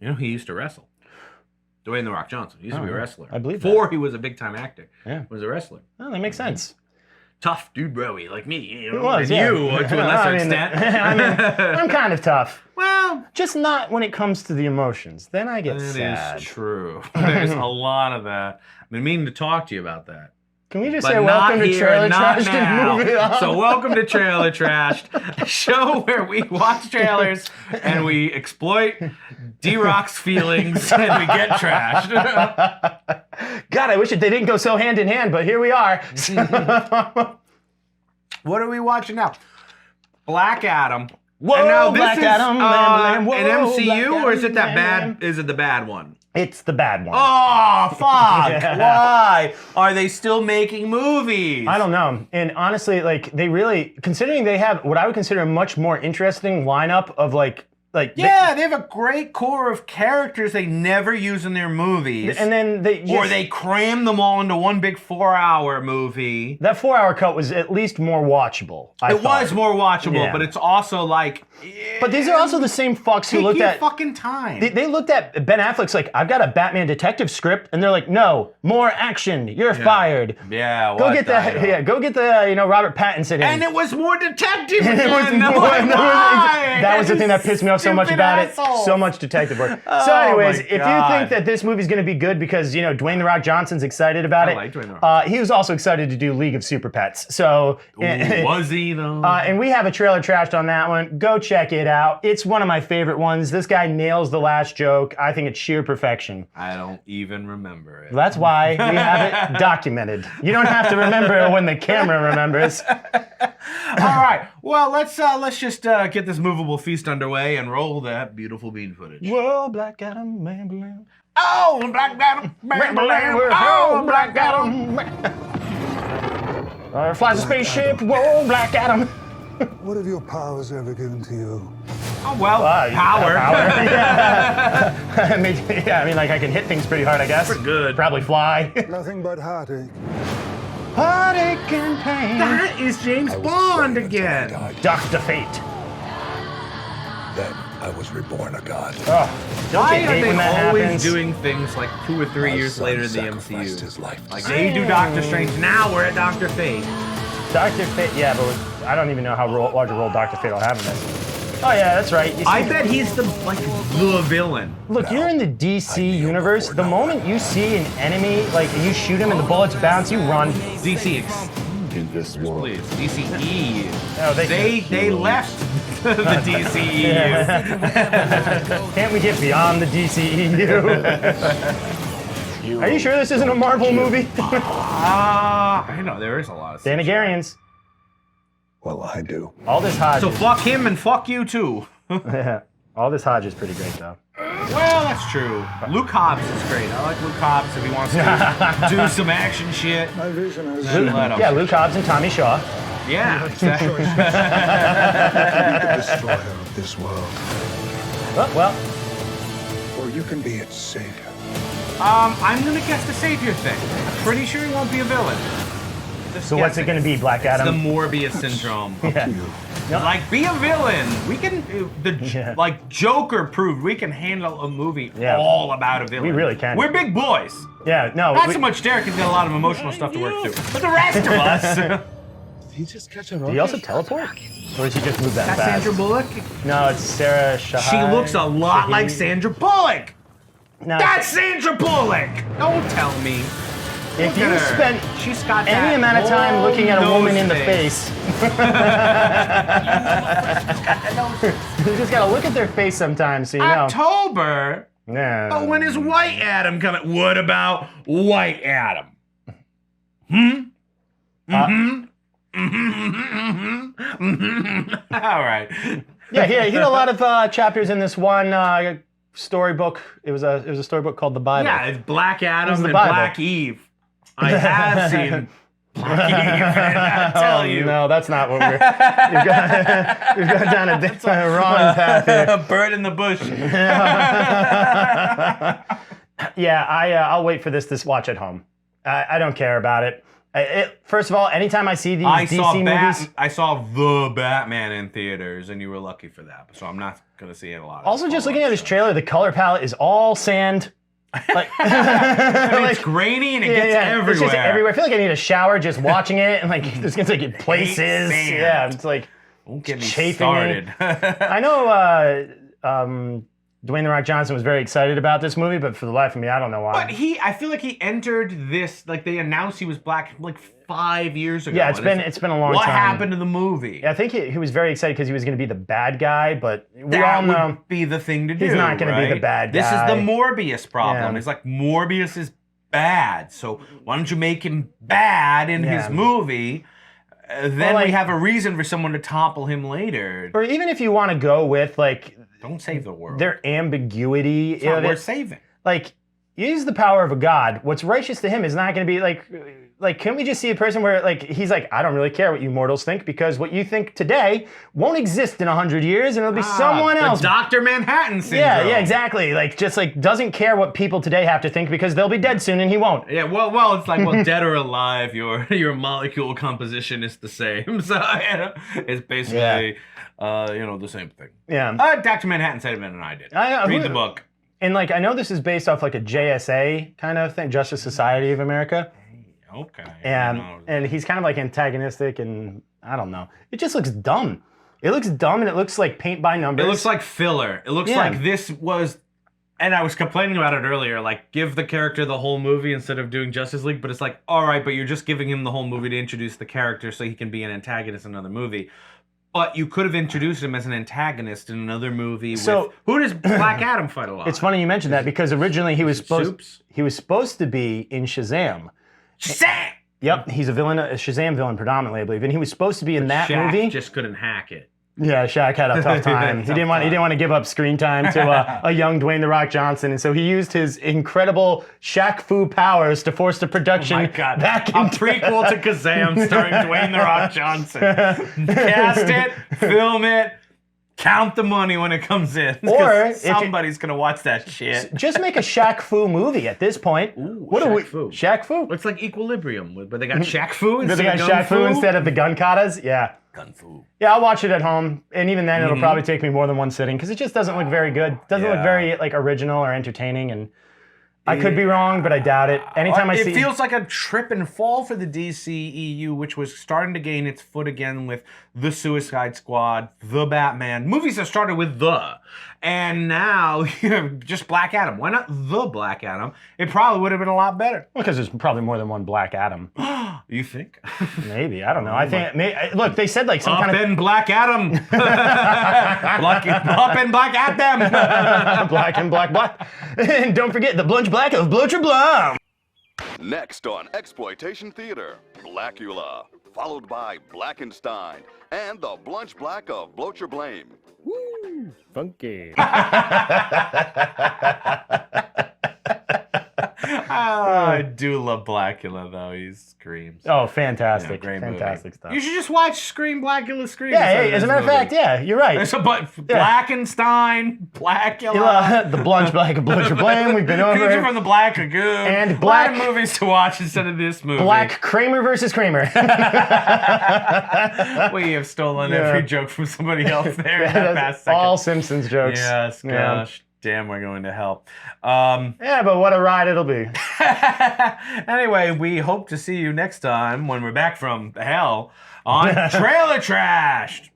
You know, he used to wrestle. Dwayne The Rock Johnson. He used to be a wrestler. I believe Before he was a big-time actor. Yeah. He was a wrestler. Oh, that makes sense. Tough dude, bro, like me. You know, He was, and yeah. you, to a lesser extent. I mean, I'm kind of tough. Well, Just not when it comes to the emotions. Then I get that sad. is true. There's a lot of that. I've been meaning to talk to you about that. Can we just But say not welcome to here, Trailer not Trash now. and move it on? So welcome to Trailer Trashed, a show where we watch trailers and we exploit D-Rock's feelings and we get trashed. God, I wish they didn't go so hand in hand, but here we are. What are we watching now? Black Adam. Whoa, and now this Black is, Adam, lamb, whoa, an MCU, Black or is it that Adam, bad? Is it the bad one? It's the bad one. Oh, fuck. Yeah. Why are they still making movies? I don't know. And honestly, like, they really, considering they have what I would consider a much more interesting lineup of Yeah, they have a great core of characters they never use in their movies. and then or they cram them all into one big 4-hour movie. that 4-hour cut was at least more watchable. It was more watchable, Yeah. but it's also like... But these are also the same fucks who Take looked your at... fucking time. They looked at Ben Affleck's like, I've got a Batman detective script, and they're like, no, more action. You're fired. Yeah, Go get the Robert Pattinson in. And it was more detective It was again. more- Why? that was the thing that pissed me off so much Stupid about asshole. it. So much detective work. So Oh anyways, my if you God. think that this movie's going to be good because, Dwayne The Rock Johnson's excited about I it. like Dwayne The Rock. He was also excited to do League of Super Pets. So... Ooh, was he though? and we have a trailer trashed on that one. Go check it out. It's one of my favorite ones. This guy nails the last joke. I think it's sheer perfection. I don't even remember it. That's why we have it documented. You don't have to remember it when the camera remembers. All right. Well, let's just get this movable feast underway and roll that beautiful bean footage. Whoa, Black Adam, Bam-ba-lam. Oh, Black Adam, Bam-ba-lam, oh, Black Adam. Flies a spaceship. Whoa, Black Adam. What have your powers ever given to you? Oh well, Power. power. Yeah. I mean, like I can hit things pretty hard, I guess. Pretty good. Probably fly. Nothing but heartache. Heartache and pain. That is James Bond again. Dr. Fate. Then I was reborn a god. Oh, don't Why you are hate they when that always happens? doing things like 2 or 3 My years son later in the sacrificed MCU? his life to Like save they do Doctor Strange, now we're at Doctor Fate. Dr. Fate, yeah, but I don't even know how large a role Dr. Fate will have in this. Oh yeah, that's right. You see, I bet he's the villain. look, you're in the DC universe. The moment you see an enemy, like you shoot him and the bullets bounce, you run. DC, in this world. please, DCE. Oh, They left the DCEU. Can't we get beyond the DCEU? Are you sure this isn't a Marvel movie? I know there is a lot of stuff. Danagarians. Well, I do. Aldous Hodge. So fuck him and fuck you too. Aldous Hodge is pretty great though. Well, that's true. Luke Hobbs is great. I like Luke Hobbs if he wants to do some action shit. My vision has Then let him. Yeah, Luke Hobbs and Tommy Shaw. Yeah, exactly. the destroyer of this world, Oh, well, or you can be its savior. I'm gonna guess the savior thing. I'm pretty sure he won't be a villain. so what's it going to be, Black It's the Adam? Morbius syndrome. Yeah. Like, be a villain. We can, like Joker proved, we can handle a movie all about a villain. We really can. We're big boys. Yeah, no. Not so much Derek, he's got a lot of emotional stuff to work through. But the rest of us. He just catch a Did he also teleport? Or does he just move that That's fast? Sandra Bullock. No, it's Sarah Shahai. She looks a lot Shahid. like Sandra Bullock. No, That's Sandra Bullock. Don't tell me. if you Look at her. spent She's got any that amount of time long looking at a nose woman in the face, you just gotta look at their face sometimes, so you know. October. Yeah. But when is White Adam coming? What about White Adam? All right. Yeah, he had a lot of chapters in this one storybook. It was a storybook called The Bible. Yeah, it's Black Adam the and Bible. Black Eve. I have seen Black Eve, and I tell you. No, that's not what we're. We've gone down a wrong path here. A bird in the bush. Yeah, I'll wait for this watch at home. I don't care about it. First of all, anytime I see these I DC movies. I saw the Batman in theaters, and you were lucky for that. So I'm not gonna see it a lot. Also, just looking at this trailer, the color palette is all sand. Like, it's grainy and it gets everywhere. It's just everywhere. I feel like I need a shower just watching it, and like it's gonna take it places. Sand. Yeah, it's like don't get me chafing started. I know Dwayne The Rock Johnson was very excited about this movie, but for the life of me, I don't know why. But I feel like he entered this, like they announced he was black like 5 years ago. Yeah, it's been a long time. What happened to the movie? I think he was very excited because he was going to be the bad guy, but we that all know would be the thing to do. he's not going to be the bad guy. This is the Morbius problem. Yeah. It's like Morbius is bad, so why don't you make him bad in his movie? Then we have a reason for someone to topple him later. Or even if you want to go with like, don't save the world. Their ambiguity. It's not worth saving. Like, use the power of a god. What's righteous to him is not going to be like, can we just see a person where like he's like, I don't really care what you mortals think because what you think today won't exist in 100 years and it'll be someone else. Dr. Manhattan syndrome. Yeah, exactly. Like, just like doesn't care what people today have to think because they'll be dead soon and he won't. Yeah, well, it's like, well, dead or alive, your molecule composition is the same. So it's basically, the same thing. Yeah. Dr. Manhattan said it better than I did. Read the book. And like, I know this is based off like a JSA kind of thing, Justice Society of America. Okay. And he's kind of like antagonistic, and I don't know. It just looks dumb. It looks dumb, and it looks like paint by numbers. It looks like filler. It looks like this was, and I was complaining about it earlier, like give the character the whole movie instead of doing Justice League, but it's like, all right, but you're just giving him the whole movie to introduce the character so he can be an antagonist in another movie. But you could have introduced him as an antagonist in another movie. So who does Black Adam fight a lot? It's funny you mentioned that because originally he was supposed to be in Shazam. Shazam! Yep, he's a villain, a Shazam villain predominantly, I believe, and he was supposed to be in that Shaq movie. Just couldn't hack it. Yeah, Shaq had a tough time. He didn't want to give up screen time to a young Dwayne The Rock Johnson, and so he used his incredible Shaq Fu powers to force the production back into a prequel to Kazam starring Dwayne The Rock Johnson. Cast it, film it, count the money when it comes in. Or somebody's gonna watch that shit. Just make a Shaq Fu movie at this point. Ooh, what Shaq Fu. Shaq Fu? It's like Equilibrium, but they got Shaq Fu instead they got of Shaq Fu instead of the gun katas. Yeah. Gun Fu. Yeah, I'll watch it at home, and even then, it'll probably take me more than one sitting because it just doesn't look very good. Doesn't look very like original or entertaining, and I could be wrong, but I doubt it. Anytime it feels like a trip and fall for the DCEU, which was starting to gain its foot again with the Suicide Squad, the Batman, movies that started with the, and now just Black Adam. Why not the Black Adam? It probably would have been a lot better. Well, because there's probably more than one Black Adam. You think? Maybe, I don't know. I think look, they said like some up kind of in Black Adam, up in Black Adam, black and black, and don't forget the Blunch Black of Blocher Blum. Next on Exploitation Theater, Blackula, followed by Blackenstein, and the Blunch Black of Blocher Blame. Woo, funky. I do love Blackula though. He screams. Oh, fantastic! Great fantastic movie. stuff. You should just watch Scream Blackula Scream. Yeah, hey, as a matter of fact, yeah, you're right. Blackenstein, Blackula, the Blunch Black of Blocher Blame. We've been over Creature from the Black Lagoon, and Black a lot of movies to watch instead of this movie. Black Kramer versus Kramer. We have stolen every joke from somebody else there in that past second. All Simpsons jokes. Yes, gosh. Damn, we're going to hell. Yeah, but what a ride it'll be. Anyway, we hope to see you next time when we're back from hell on Trailer Trashed.